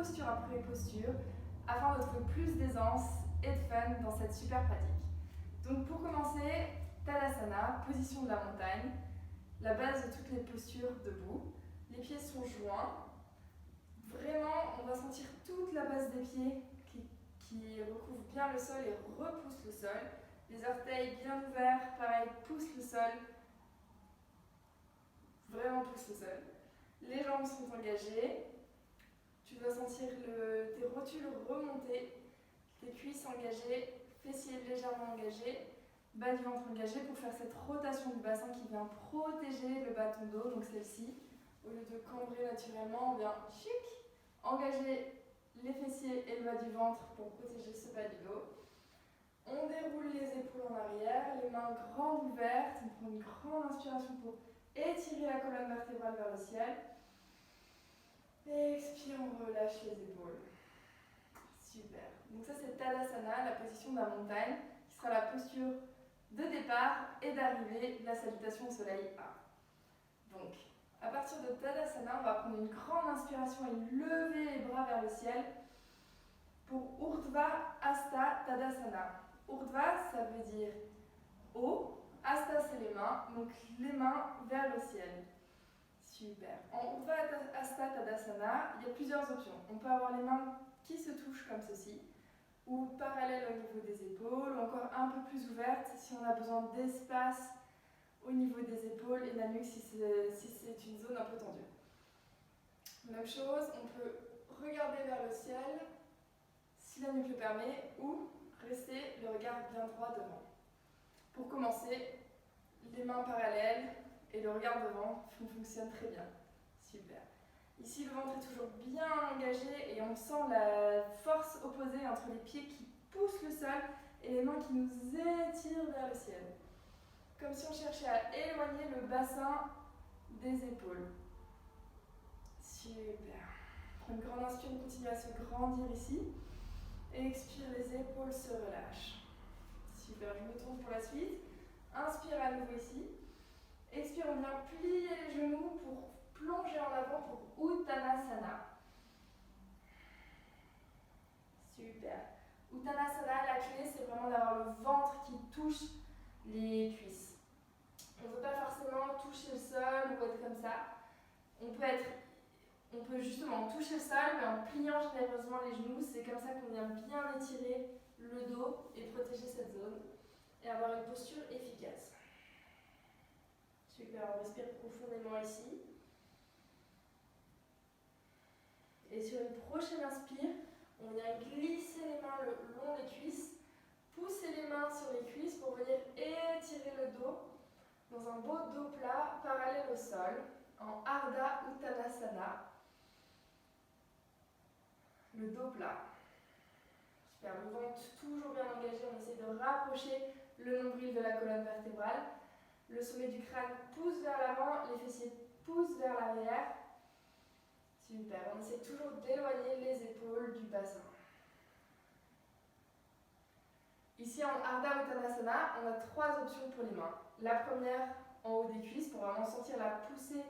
posture après posture afin de trouver plus d'aisance et de fun dans cette super pratique. Donc pour commencer, Tadasana, position de la montagne, la base de toutes les postures debout. Les pieds sont joints. Vraiment, on va sentir toute la base des pieds qui recouvre bien le sol et repousse le sol. Les orteils bien ouverts, pareil, poussent le sol. Vraiment pousse le sol. Les jambes sont engagées. Tu vas sentir tes rotules remonter, tes cuisses engagées, fessiers légèrement engagés, bas du ventre engagé pour faire cette rotation du bassin qui vient protéger le bas de ton dos, donc celle-ci. Au lieu de cambrer naturellement, on vient engager les fessiers et le bas du ventre pour protéger ce bas du dos. On déroule les épaules en arrière, les mains grandes ouvertes, on prend une grande inspiration pour étirer la colonne vertébrale vers le ciel. Et expire, on relâche les épaules. Super. Donc ça c'est Tadasana, la position de la montagne, qui sera la posture de départ et d'arrivée de la salutation au soleil A. Donc, à partir de Tadasana, on va prendre une grande inspiration et lever les bras vers le ciel pour Urdhva Hasta Tadasana. Urdhva, ça veut dire haut, Hasta c'est les mains, donc les mains vers le ciel. Super. En Urdhva Hasta Tadasana, il y a plusieurs options. On peut avoir les mains qui se touchent comme ceci, ou parallèles au niveau des épaules, ou encore un peu plus ouvertes si on a besoin d'espace au niveau des épaules et de la nuque si c'est une zone un peu tendue. Même chose, on peut regarder vers le ciel si la nuque le permet, ou rester le regard bien droit devant. Pour commencer, les mains parallèles et le regard devant fonctionnent très bien. Super. Ici, le ventre est toujours bien engagé et on sent la force opposée entre les pieds qui poussent le sol et les mains qui nous étirent vers le ciel. Comme si on cherchait à éloigner le bassin des épaules. Super. Prends une grande inspire, on continue à se grandir ici. Et expire, les épaules se relâchent. Super, je me tourne pour la suite. Inspire à nouveau ici. Expire, on vient plier les genoux pour plonger en avant pour Uttanasana. Super. Uttanasana, la clé, c'est vraiment d'avoir le ventre qui touche les cuisses. On ne veut pas forcément toucher le sol ou être comme ça. On peut justement toucher le sol, mais en pliant généreusement les genoux. C'est comme ça qu'on vient bien étirer le dos et protéger cette zone et avoir une posture efficace. Super, on respire profondément ici. Et sur une prochaine inspire, on vient glisser les mains le long des cuisses, pousser les mains sur les cuisses pour venir étirer le dos dans un beau dos plat parallèle au sol, en Ardha Uttanasana. Le dos plat. Super, le ventre toujours bien engagé, on essaie de rapprocher le nombril de la colonne vertébrale. Le sommet du crâne pousse vers l'avant, les fessiers poussent vers l'arrière. Super, on essaie toujours d'éloigner les épaules du bassin. Ici en Ardha Uttanasana, on a 3 options pour les mains. La première en haut des cuisses pour vraiment sentir la poussée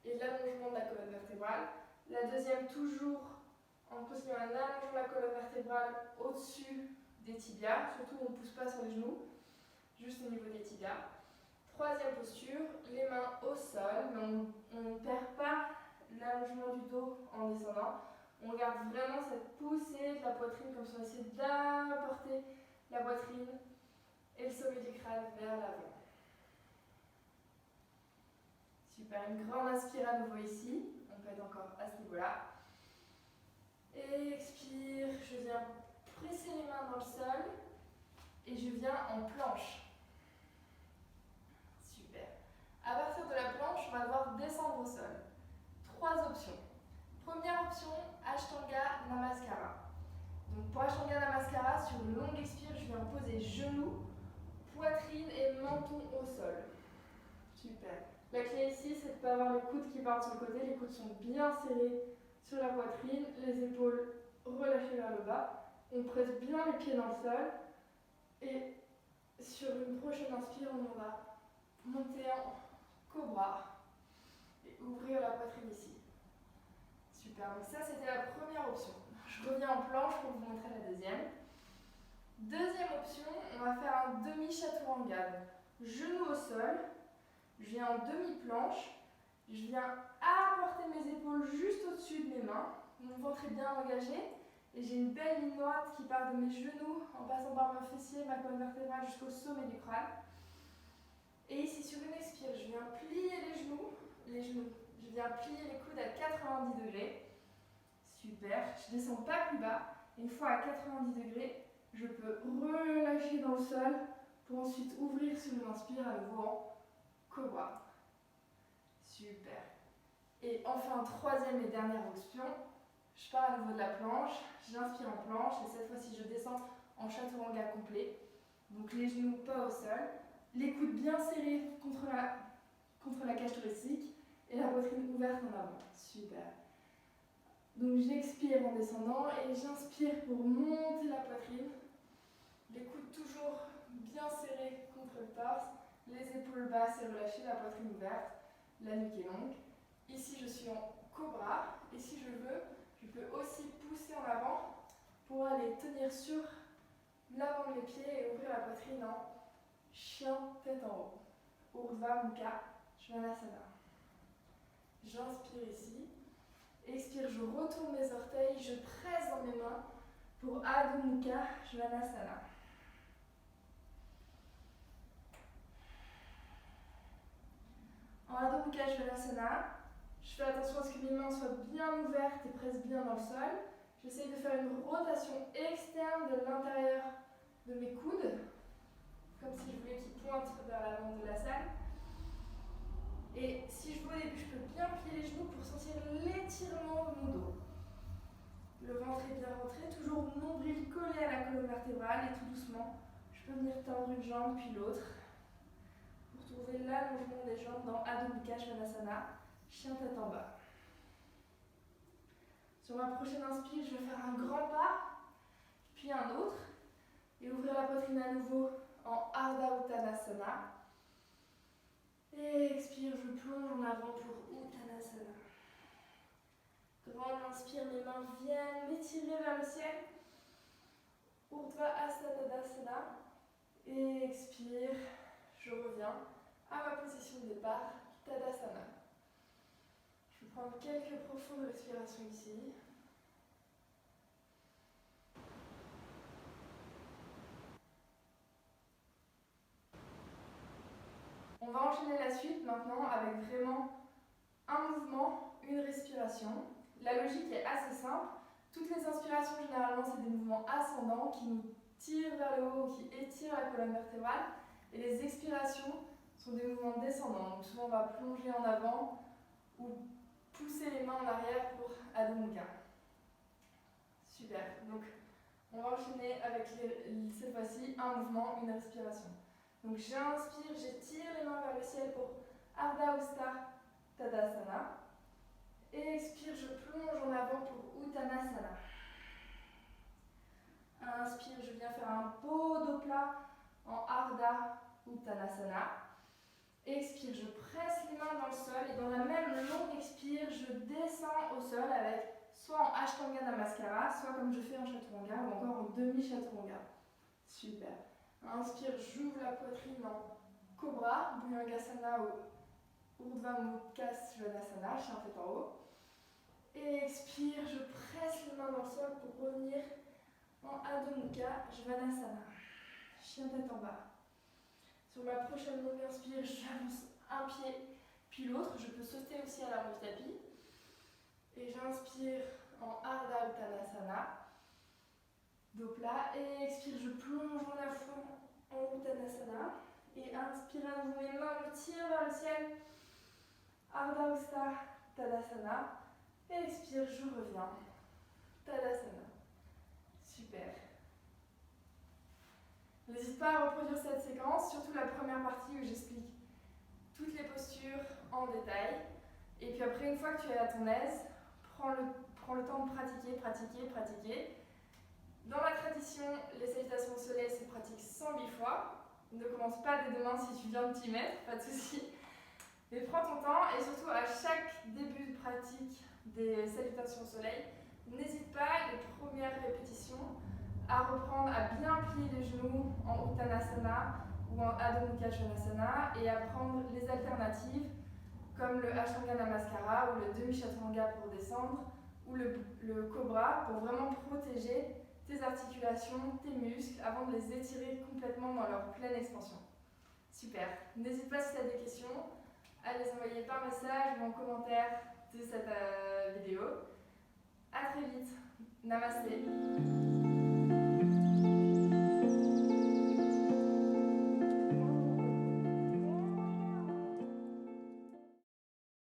et l'allongement de la colonne vertébrale. La deuxième toujours en continuant à allonger la colonne vertébrale au-dessus des tibias, surtout on ne pousse pas sur les genoux, juste au niveau des tibias. Troisième posture, les mains au sol, mais on ne perd pas l'allongement du dos en descendant. On garde vraiment cette poussée de la poitrine comme si on essayait d'apporter la poitrine et le sommet du crâne vers l'avant. Super, une grande inspire à nouveau ici, on peut être encore à ce niveau-là. Et expire, je viens presser les mains dans le sol et je viens en planche. Super. À partir de la planche, on va devoir descendre au sol. 3 options. Première option, Ashtanga Namaskara. Donc pour Ashtanga Namaskara, sur une longue expire, je viens poser genoux, poitrine et menton au sol. Super. La clé ici, c'est de ne pas avoir les coudes qui partent sur le côté. Les coudes sont bien serrés sur la poitrine, les épaules relâchées vers le bas. On presse bien les pieds dans le sol. Et sur une prochaine inspire, on va monter en cobra et ouvrir la poitrine ici. Super. Super, donc ça c'était la première option. Je reviens en planche pour vous montrer la deuxième. Deuxième option, on va faire un demi-chaturanga. Genou au sol, je viens en demi-planche, je viens apporter mes épaules juste au-dessus de mes mains, mon ventre est bien engagé et j'ai une belle ligne droite qui part de mes genoux en passant par mon fessier, ma colonne vertébrale jusqu'au sommet du crâne. Et ici sur une expire, je viens plier les genoux, je viens plier les coudes à 90 degrés. Super, je ne descends pas plus bas. Une fois à 90 degrés, je peux relâcher dans le sol pour ensuite ouvrir sur une inspire à nouveau en cobra. Super. Et enfin, troisième et dernière option, je pars à nouveau de la planche, j'inspire en planche et cette fois-ci je descends en chaturanga complet. Donc les genoux pas au sol, les coudes bien serrés contre la cage thoracique et la poitrine ouverte en avant. Super. Donc j'expire en descendant et j'inspire pour monter la poitrine. Les coudes toujours bien serrés contre le torse, les épaules basses et relâchées, la poitrine ouverte, la nuque est longue. Ici je suis en cobra et si je veux, je peux aussi pousser en avant pour aller tenir sur l'avant de mes pieds et ouvrir la poitrine en chien tête en haut. Urdhva Mukha Svanasana. J'inspire ici. Expire, je retourne mes orteils, je presse dans mes mains pour Adho Mukha Svanasana. En Adho Mukha Svanasana, je fais attention à ce que mes mains soient bien ouvertes et pressent bien dans le sol. J'essaie de faire une rotation externe de l'intérieur de mes coudes, comme si je voulais qu'ils pointent vers l'avant de la salle. Et si je veux au début, je peux bien plier les genoux pour sentir l'étirement de mon dos. Le ventre est bien rentré, toujours nombril collé à la colonne vertébrale et tout doucement, je peux venir tendre une jambe puis l'autre pour trouver l'allongement des jambes dans Adho Mukha Svanasana, chien tête en bas. Sur ma prochaine inspire, je vais faire un grand pas, puis un autre, et ouvrir la poitrine à nouveau en Ardha Uttanasana. Et expire, je plonge en avant pour Uttanasana. Grande inspire, mes mains viennent m'étirer vers le ciel. Urdhva Hasta Tadasana. Et expire, je reviens à ma position de départ, Tadasana. Je vais prendre quelques profondes respirations ici. On va enchaîner la suite maintenant avec vraiment un mouvement, une respiration. La logique est assez simple. Toutes les inspirations, généralement, c'est des mouvements ascendants qui nous tirent vers le haut, qui étirent la colonne vertébrale. Et les expirations sont des mouvements descendants. Donc souvent, on va plonger en avant ou pousser les mains en arrière pour Adho Mukha. Super. Donc, on va enchaîner avec cette fois-ci un mouvement, une respiration. Donc j'inspire, j'étire les mains vers le ciel pour Ardha Usta Tadasana. Et expire, je plonge en avant pour Uttanasana. Inspire, je viens faire un beau dos plat en Ardha Uttanasana. Expire, je presse les mains dans le sol et dans la même longue expire, je descends au sol avec soit en Ashtanga Namaskara, soit comme je fais en Chaturanga ou encore en demi-Chaturanga. Super. Inspire, j'ouvre la poitrine en Cobra, Bhujangasana ou Urdhva Mukha Svanasana, chien tête en haut. Et expire, je presse les mains dans le sol pour revenir en Adho Mukha Svanasana, chien tête en bas. Sur ma prochaine longue inspire, j'avance un pied puis l'autre. Je peux sauter aussi à l'arrière du tapis. Et j'inspire en Ardha Uttanasana, dos plat. Et expire, je plonge en affront en Uttanasana. Et inspire à nouveau, mes mains me tirent vers le ciel. Ardha Usta Tadasana. Et expire, je reviens. Tadasana. Super. N'hésite pas à reproduire cette séquence, surtout la première partie où j'explique toutes les postures en détail. Et puis après, une fois que tu es à ton aise, prends le temps de pratiquer. Dans la tradition, les salutations au soleil se pratiquent 108 fois. Ne commence pas dès demain si tu viens de t'y mettre, pas de souci. Mais prends ton temps et surtout à chaque début de pratique des salutations au soleil, n'hésite pas, les premières répétitions, à reprendre, à bien plier les genoux en Uttanasana ou en Adho Mukha Svanasana et à prendre les alternatives comme le Ashtanga Namaskara ou le demi-chaturanga pour descendre ou le cobra pour vraiment protéger tes articulations, tes muscles avant de les étirer complètement dans leur pleine expansion. Super. N'hésite pas si tu as des questions à les envoyer par message ou en commentaire de cette vidéo. À très vite. Namasté.